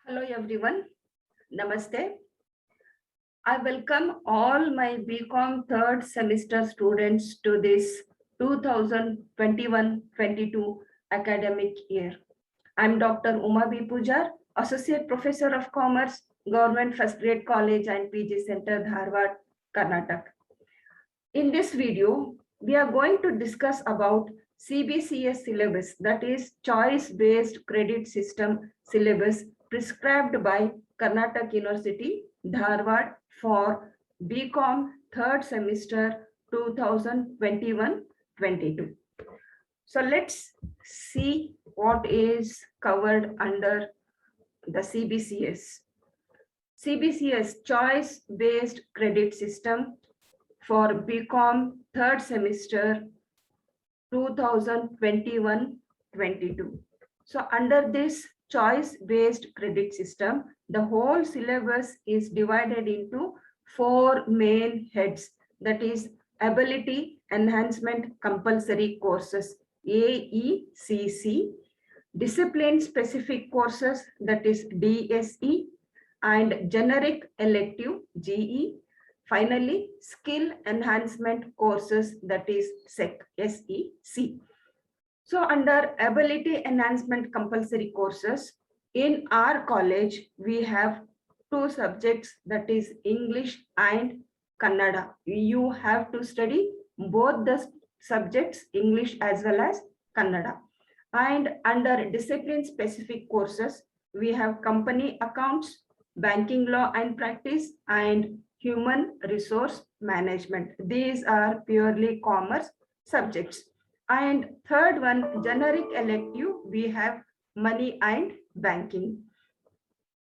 Hello everyone, Namaste. I welcome all my BCom third semester students to this 2021-22 academic year. I'm Dr. Uma B. Pujar, Associate Professor of Commerce, Government First Grade College and PG Center, Dharwad, Karnataka. In this video, we are going to discuss about CBCS syllabus, that is choice-based credit system syllabus prescribed by Karnataka University, Dharwad for BCom third semester 2021-22. So let's see what is covered under the CBCS. CBCS choice-based credit system for BCom third semester 2021-22. So under this choice-based credit system, the whole syllabus is divided into 4 main heads, that is Ability Enhancement Compulsory Courses, AECC, Discipline Specific Courses, that is DSE, and Generic Elective, GE. Finally, Skill Enhancement Courses, that is SEC. So under Ability Enhancement Compulsory Courses, in our college, we have 2 subjects, that is English and Kannada. You have to study both the subjects, English as well as Kannada. And under Discipline Specific Courses, we have Company Accounts, Banking Law and Practice, and Human Resource Management. These are purely commerce subjects. And third one, generic elective, we have Money and Banking.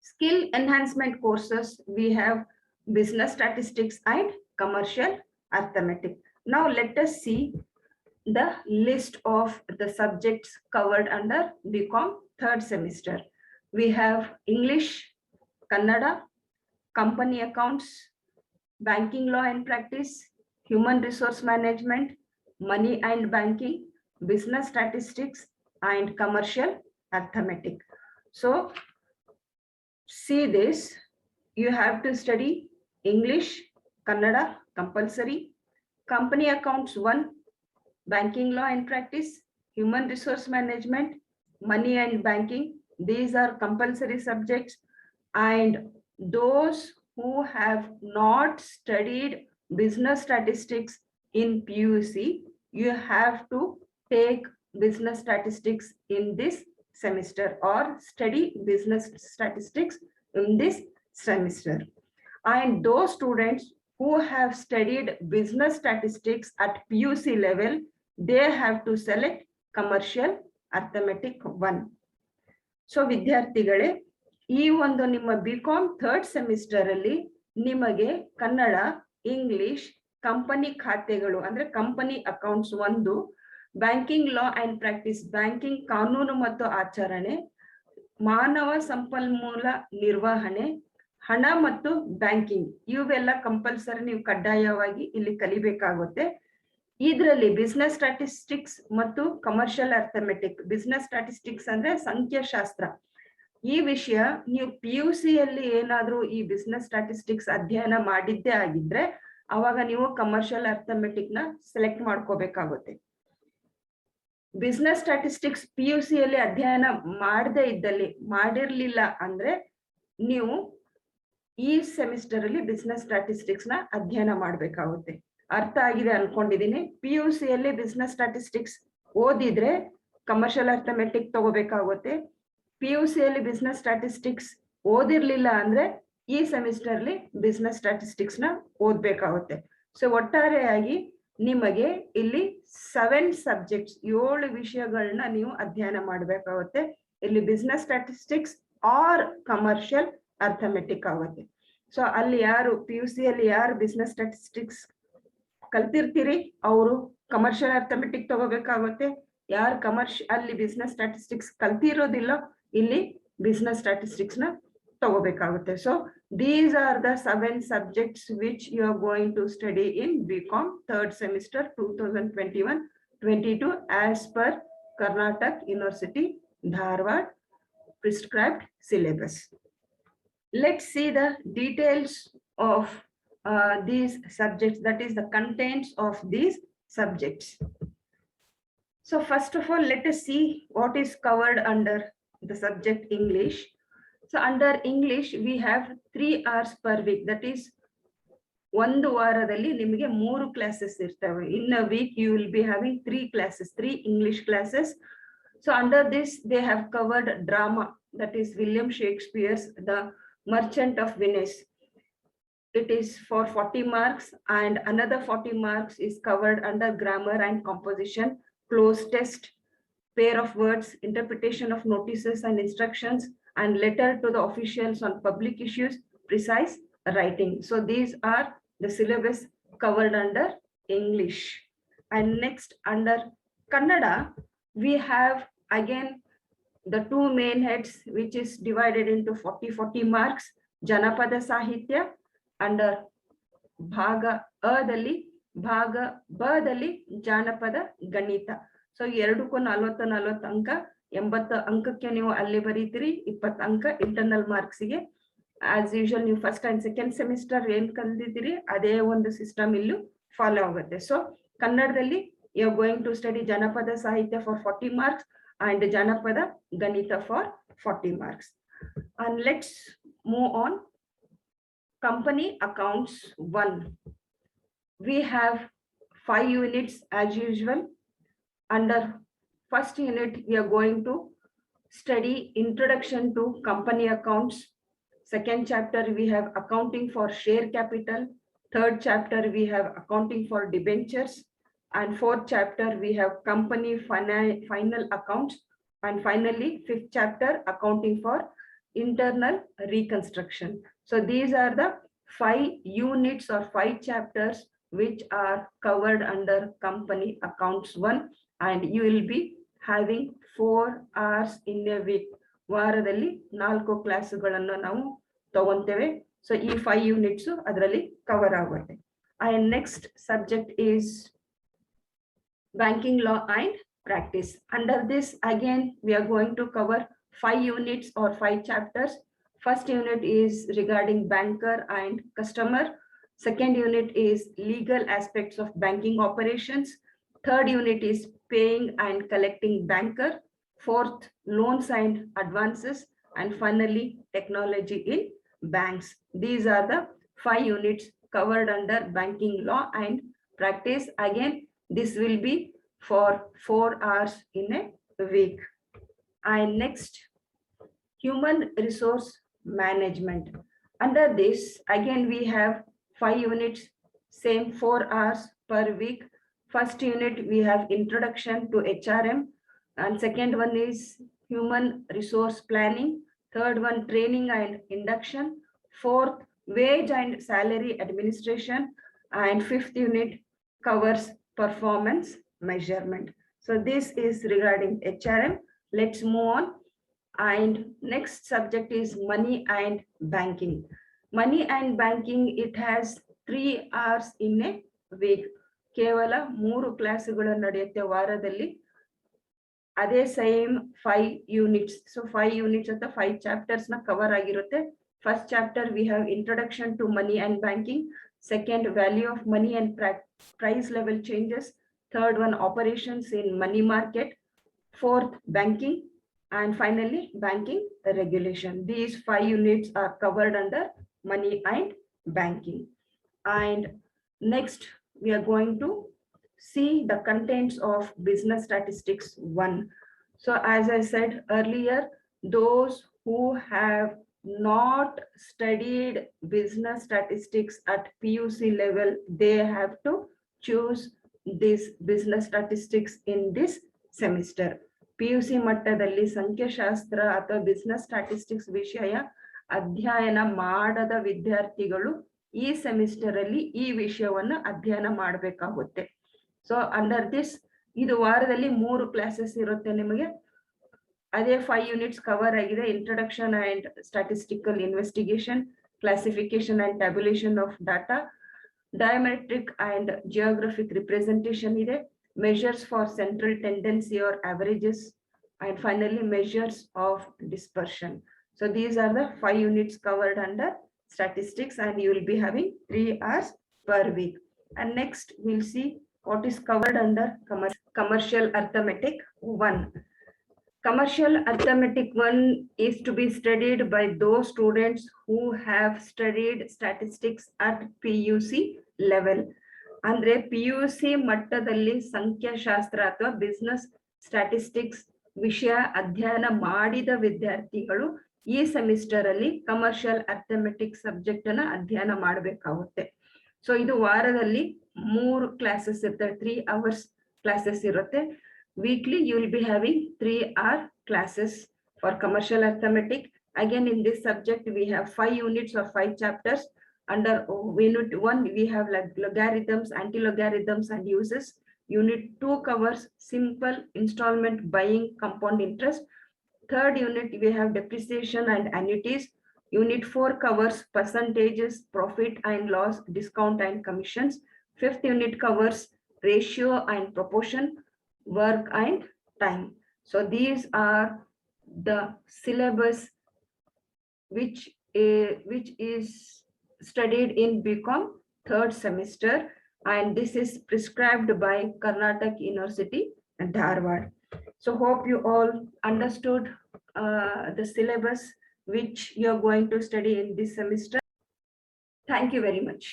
Skill enhancement courses, we have Business Statistics and Commercial Arithmetic. Now let us see the list of the subjects covered under BCom third semester. We have English, Kannada, Company Accounts, Banking Law and Practice, Human Resource Management, Money and Banking, Business Statistics, and Commercial Arithmetic. So, see this, you have to study English, Kannada, compulsory, Company Accounts 1, Banking Law and Practice, Human Resource Management, Money and Banking. These are compulsory subjects, and those who have not studied business statistics in PUC, you have to take business statistics in this semester or study business statistics in this semester. And those students who have studied business statistics at PUC level, they have to select Commercial Arithmetic 1. So ವಿದ್ಯಾರ್ಥಿಗಳೇ, ಈ ಒಂದು ನಿಮ್ಮ BCom third semester ಅಲ್ಲಿ ನಿಮಗೆ Kannada, English, company ಖಾತೆಗಳು ಅಂದ್ರೆ company accounts 1, banking law and practice banking ಕಾನೂನು ಮತ್ತು ಆಚರಣೆ, ಮಾನವ ಸಂಪನ್ಮೂಲ ನಿರ್ವಹಣೆ, ಹಣ ಮತ್ತು ಬ್ಯಾಂಕಿಂಗ್, ಇವೆಲ್ಲ ಕಂಪಲ್ಸರಿ ನೀವು ಕಡ್ಡಾಯವಾಗಿ ಇಲ್ಲಿ ಕಲಿಬೇಕಾಗುತ್ತೆ. ಇದರಲ್ಲಿ ಬಿಸ್ನೆಸ್ ಸ್ಟಾಟಿಸ್ಟಿಕ್ಸ್ ಮತ್ತು ಕಮರ್ಷಿಯಲ್ ಅರ್ಥಮೆಟಿಕ್. ಬಿಸ್ನೆಸ್ ಸ್ಟಾಟಿಸ್ಟಿಕ್ಸ್ ಅಂದ್ರೆ ಸಂಖ್ಯಾಶಾಸ್ತ್ರ. ಈ ವಿಷಯ ನೀವು PUC ಯಲ್ಲಿ ಏನಾದ್ರೂ ಈ ಬಿಸ್ನೆಸ್ ಸ್ಟಾಟಿಸ್ಟಿಕ್ಸ್ ಅಧ್ಯಯನ ಮಾಡಿದ್ದೇ ಆಗಿದ್ರೆ ಅವಾಗ ನೀವು ಕಮರ್ಷಿಯಲ್ ಅರ್ಥಮೆಟಿಕ್ ನ ಸೆಲೆಕ್ಟ್ ಮಾಡ್ಕೋಬೇಕಾಗುತ್ತೆ. ಬಿಸ್ನೆಸ್ ಸ್ಟಾಟಿಸ್ಟಿಕ್ಸ್ PUC ಯಲ್ಲಿ ಅಧ್ಯಯನ ಮಾಡದೇ ಇದ್ದಲ್ಲಿ, ಮಾಡಿರ್ಲಿಲ್ಲ ಅಂದ್ರೆ ನೀವು ಈ ಸೆಮಿಸ್ಟರ್ ಅಲ್ಲಿ ಬಿಸ್ನೆಸ್ ಸ್ಟಾಟಿಸ್ಟಿಕ್ಸ್ ನ ಅಧ್ಯಯನ ಮಾಡ್ಬೇಕಾಗುತ್ತೆ. ಅರ್ಥ ಆಗಿದೆ ಅನ್ಕೊಂಡಿದೀನಿ. PUC ಯಲ್ಲಿ ಬಿಸ್ನೆಸ್ ಸ್ಟಾಟಿಸ್ಟಿಕ್ಸ್ ಓದಿದ್ರೆ ಕಮರ್ಷಿಯಲ್ ಅರ್ಥಮೆಟಿಕ್ ತಗೋಬೇಕಾಗುತ್ತೆ. PUC ಯಲ್ಲಿ ಬಿಸ್ನೆಸ್ ಸ್ಟಾಟಿಸ್ಟಿಕ್ಸ್ ಓದಿರ್ಲಿಲ್ಲ ಅಂದ್ರೆ ಈ ಸೆಮಿಸ್ಟರ್ ಅಲ್ಲಿ ಬಿಸ್ನೆಸ್ ಸ್ಟಾಟಿಸ್ಟಿಕ್ಸ್ ನ ಓದ್ಬೇಕಾಗುತ್ತೆ. ಸೊ ಒಟ್ಟಾರೆಯಾಗಿ ನಿಮಗೆ ಇಲ್ಲಿ 7 ಸಬ್ಜೆಕ್ಟ್ಸ್, 7 ವಿಷಯಗಳನ್ನ ನೀವು ಅಧ್ಯಯನ ಮಾಡ್ಬೇಕಾಗುತ್ತೆ. ಇಲ್ಲಿ business statistics R commercial arithmetic ಆಗುತ್ತೆ. ಸೊ ಅಲ್ಲಿ ಯಾರು PUC ಅಲ್ಲಿ ಯಾರು ಬಿಸ್ನೆಸ್ ಸ್ಟಾಟಿಸ್ಟಿಕ್ಸ್ ಕಲ್ತಿರ್ತೀರಿ ಅವರು ಕಮರ್ಷಿಯಲ್ ಅರ್ಥಮೆಟಿಕ್ ತಗೋಬೇಕಾಗುತ್ತೆ. ಯಾರು ಅಲ್ಲಿ ಬಿಸ್ನೆಸ್ ಸ್ಟಾಟಿಸ್ಟಿಕ್ಸ್ ಕಲ್ತಿರೋದಿಲ್ಲ ಇಲ್ಲಿ ಬಿಸ್ನೆಸ್ ಸ್ಟಾಟಿಸ್ಟಿಕ್ಸ್ ನ ತಗೋಬೇಕಾಗುತ್ತೆ. So these are the 7 subjects which you are going to study in BCom third semester 2021-22 as per Karnataka University Dharwad prescribed syllabus. let's see the details of these subjects, that is the contents of these subjects. So first of all, let us see what is covered under the subject English. So under English, we have 3 hours per week. That is, ಒಂದು ವಾರದಲ್ಲಿ ನಿಮಗೆ 3 classes ಇರ್ತವೆ. In a week, you will be having 3 classes, 3 English classes. So under this, they have covered drama, that is William Shakespeare's The Merchant of Venice. It is for 40 marks, and another 40 marks is covered under grammar and composition, close test, pair of words, interpretation of notices and instructions, and letter to the officials on public issues, precise writing. So these are the syllabus covered under English. And next, under Kannada, we have again the 2 main heads, which is divided into 40 marks. Janapada Sahitya under Bhaga Adali, Bhaga Badali, Janapad Ganita. So ಎರಡಕ್ಕೂ 40 ಅಂಕ, 80 ಅಂಕಕ್ಕೆ ನೀವು ಅಲ್ಲಿ ಬರೀತೀರಿ, 20 ಅಂಕ internal ಮಾರ್ಕ್ಸ್ಗೆ. As usual ನೀವು first and second semester ಏನ್ ಕಲ್ತಿದ್ದೀರಿ ಅದೇ ಒಂದು system ಇಲ್ಲೂ ಫಾಲೋ ಆಗುತ್ತೆ. ಸೊ ಕನ್ನಡದಲ್ಲಿ you are going to study janapada sahitya for 40 marks and janapada ganita for 40 marks. And let's move on. Company accounts 1. We have 5 units as usual. Under first unit, we are going to study introduction to company accounts. Second chapter, we have accounting for share capital. Third chapter, we have accounting for debentures. And fourth chapter, we have company final accounts. And finally, fifth chapter, accounting for internal reconstruction. So these are the 5 units or 5 chapters which are covered under company accounts 1. And you will be having 4 hours in a week. ವಾರದಲ್ಲಿ 4 ಕ್ಲಾಸ್ಗಳನ್ನು ನಾವು ತಗೊಂತೇವೆ. So ಈ 5 units ಅದರಲ್ಲಿ cover ಆಗುತ್ತೆ. And next subject is banking law and practice. Under this, again, we are going to cover 5 units or 5 chapters. First unit is regarding banker and customer. Second unit is legal aspects of banking operations. Third unit is paying and collecting banker. Fourth, loans and advances. And finally, technology in banks. These are the 5 units covered under banking law and practice. Again, this will be for 4 hours in a week. And next, human resource management. Under this, again, we have 5 units, same 4 hours per week. First unit, we have introduction to HRM, and second one is human resource planning. Third one, training and induction. Fourth, wage and salary administration. And fifth unit covers performance measurement. So this is regarding HRM. Let's move on. And next subject is money and banking. Money and banking, it has 3 hours in a week. ಕೇವಲ 3 ಕ್ಲಾಸ್ಗಳು ನಡೆಯುತ್ತೆ ವಾರದಲ್ಲಿ. ಅದೇ same 5 units. So 5 units ಅಥವಾ 5 chapters ನ cover ಆಗಿರುತ್ತೆ. First chapter we have introduction to money and banking. Second, value of money and price level changes. Third one, operations in money market. Fourth, banking. And finally, banking regulation. These 5 units are covered under money and banking. And next, we are going to see the contents of business statistics 1. So as I said earlier, those who have not studied business statistics at PUC level, they have to choose this business statistics in this semester. PUC ಮಟ್ಟದಲ್ಲಿ ಸಂಖ್ಯಾಶಾಸ್ತ್ರ ಅಥವಾ business statistics ವಿಷಯ ಅಧ್ಯಯನ ಮಾಡದ ವಿದ್ಯಾರ್ಥಿಗಳು ಈ semester ಅಲ್ಲಿ ಈ ವಿಷಯವನ್ನ ಅಧ್ಯಯನ ಮಾಡಬೇಕಾಗುತ್ತೆ. ಸೊ ಅಂಡರ್ ದಿಸ್, ಇದು ವಾರದಲ್ಲಿ 3 ಕ್ಲಾಸಸ್ ಇರುತ್ತೆ ನಿಮಗೆ. ಅದೇ 5 units ಕವರ್ ಆಗಿದೆ. Introduction and statistical investigation, classification and tabulation of data, diagrammatic and geographic representation ಇದೆ, measures for central tendency or averages, and finally measures of dispersion. So these are the 5 units covered under statistics, and you will be having 3 hours per week. And next we'll see what is covered under commercial arithmetic 1. Commercial arithmetic 1 is to be studied by those students who have studied statistics at PUC level. ಅಂದ್ರೆ PUC ಮಟ್ಟದಲ್ಲಿ ಸಂಖ್ಯಾಶಾಸ್ತ್ರ ಅಥವಾ business statistics ವಿಷಯ ಅಧ್ಯಯನ ಮಾಡಿದ ವಿದ್ಯಾರ್ಥಿಗಳು ಈ semester ಅಲ್ಲಿ ಕಮರ್ಷಿಯಲ್ ಅರ್ಥಮೆಟಿಕ್ ಸಬ್ಜೆಕ್ಟ್ ಅನ್ನ ಅಧ್ಯಯನ ಮಾಡಬೇಕಾಗುತ್ತೆ. ಸೊ ಇದು ವಾರದಲ್ಲಿ 3 ಕ್ಲಾಸಸ್ ಇರ್ತವೆ, 3 hours ಕ್ಲಾಸಸ್ ಇರುತ್ತೆ. Weekly you will be having 3 hour classes for commercial arithmetic. Again, in this subject we have 5 units or 5 chapters. Under unit 1 we have like logarithms, anti-logarithms and uses. Unit 2 covers simple installment buying compound interest. Third unit we have depreciation and annuities. Unit 4 covers percentages, profit and loss, discount and commissions. Fifth unit covers ratio and proportion, work and time. So these are the syllabus which is studied in BCom third semester, and this is prescribed by Karnataka University and Dharwad. So hope you all understood the syllabus which you are going to study in this semester. Thank you very much.